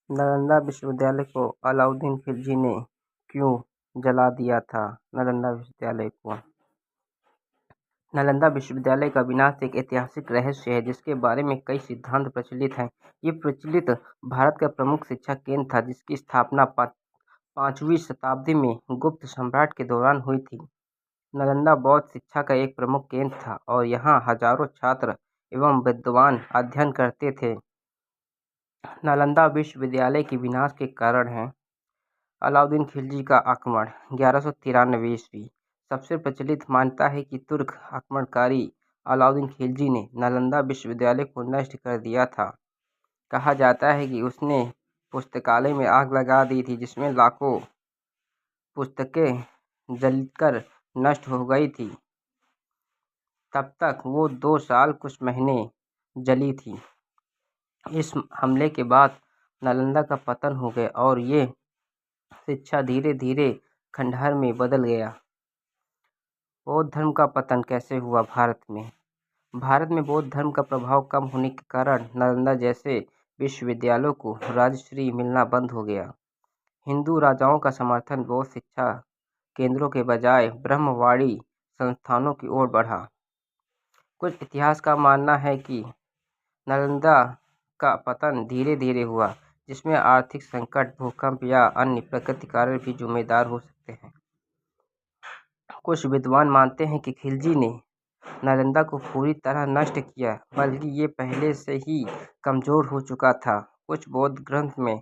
नालंदा विश्वविद्यालय को अलाउद्दीन खिलजी ने क्यों जला दिया था? नालंदा विश्वविद्यालय का विनाश एक ऐतिहासिक रहस्य है जिसके बारे में कई सिद्धांत प्रचलित हैं। ये प्रचलित भारत का प्रमुख शिक्षा केंद्र था जिसकी स्थापना 5वीं शताब्दी में गुप्त सम्राट के दौरान हुई थी। नालंदा बौद्ध शिक्षा का एक प्रमुख केंद्र था और यहाँ हजारों छात्र एवं विद्वान अध्ययन करते थे। नालंदा विश्वविद्यालय के विनाश के कारण हैं अलाउद्दीन खिलजी का आक्रमण 1193 ईस्वी। सबसे प्रचलित मान्यता है कि तुर्क आक्रमणकारी अलाउद्दीन खिलजी ने नालंदा विश्वविद्यालय को नष्ट कर दिया था। कहा जाता है कि उसने पुस्तकालय में आग लगा दी थी जिसमें लाखों पुस्तकें जलकर नष्ट हो गई थी। तब तक वो 2 साल कुछ महीने जली थी। इस हमले के बाद नालंदा का पतन हो गया और ये शिक्षा धीरे धीरे खंडहर में बदल गया। बौद्ध धर्म का पतन कैसे हुआ? भारत में बौद्ध धर्म का प्रभाव कम होने के कारण नालंदा जैसे विश्वविद्यालयों को राजश्री मिलना बंद हो गया। हिंदू राजाओं का समर्थन बौद्ध शिक्षा केंद्रों के बजाय ब्रह्मवादी संस्थानों की ओर बढ़ा। कुछ इतिहास का मानना है कि नालंदा का पतन धीरे धीरे हुआ जिसमें आर्थिक संकट, भूकंप या अन्य प्राकृतिक कारण भी जिम्मेदार हो सकते हैं। कुछ विद्वान मानते हैं कि खिलजी ने नालंदा को पूरी तरह नष्ट किया, बल्कि ये पहले से ही कमजोर हो चुका था। कुछ बौद्ध ग्रंथ में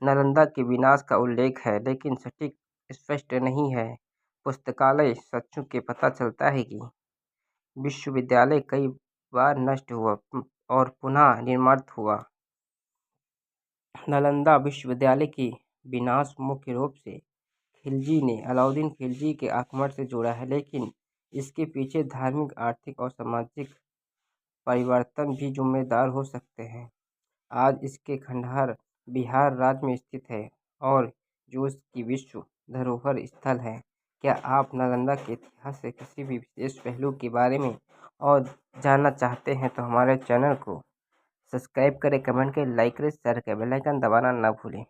नालंदा के विनाश का उल्लेख है, लेकिन सटीक स्पष्ट नहीं है। पुस्तकालय सच्चों के पता चलता है कि विश्वविद्यालय कई बार नष्ट हुआ और पुनः निर्मित हुआ। नालंदा विश्वविद्यालय की विनाश मुख्य रूप से खिलजी ने अलाउद्दीन खिलजी के आक्रमण से जोड़ा है, लेकिन इसके पीछे धार्मिक, आर्थिक और सामाजिक परिवर्तन भी जिम्मेदार हो सकते हैं। आज इसके खंडहर बिहार राज्य में स्थित है और जो इसकी विश्व धरोहर स्थल है। क्या आप नालंदा के इतिहास से किसी भी विशेष पहलू के बारे में और जानना चाहते हैं तो हमारे चैनल को सब्सक्राइब करें, कमेंट करें, लाइक करें, शेयर करें, बेल आइकन दबाना ना भूलें।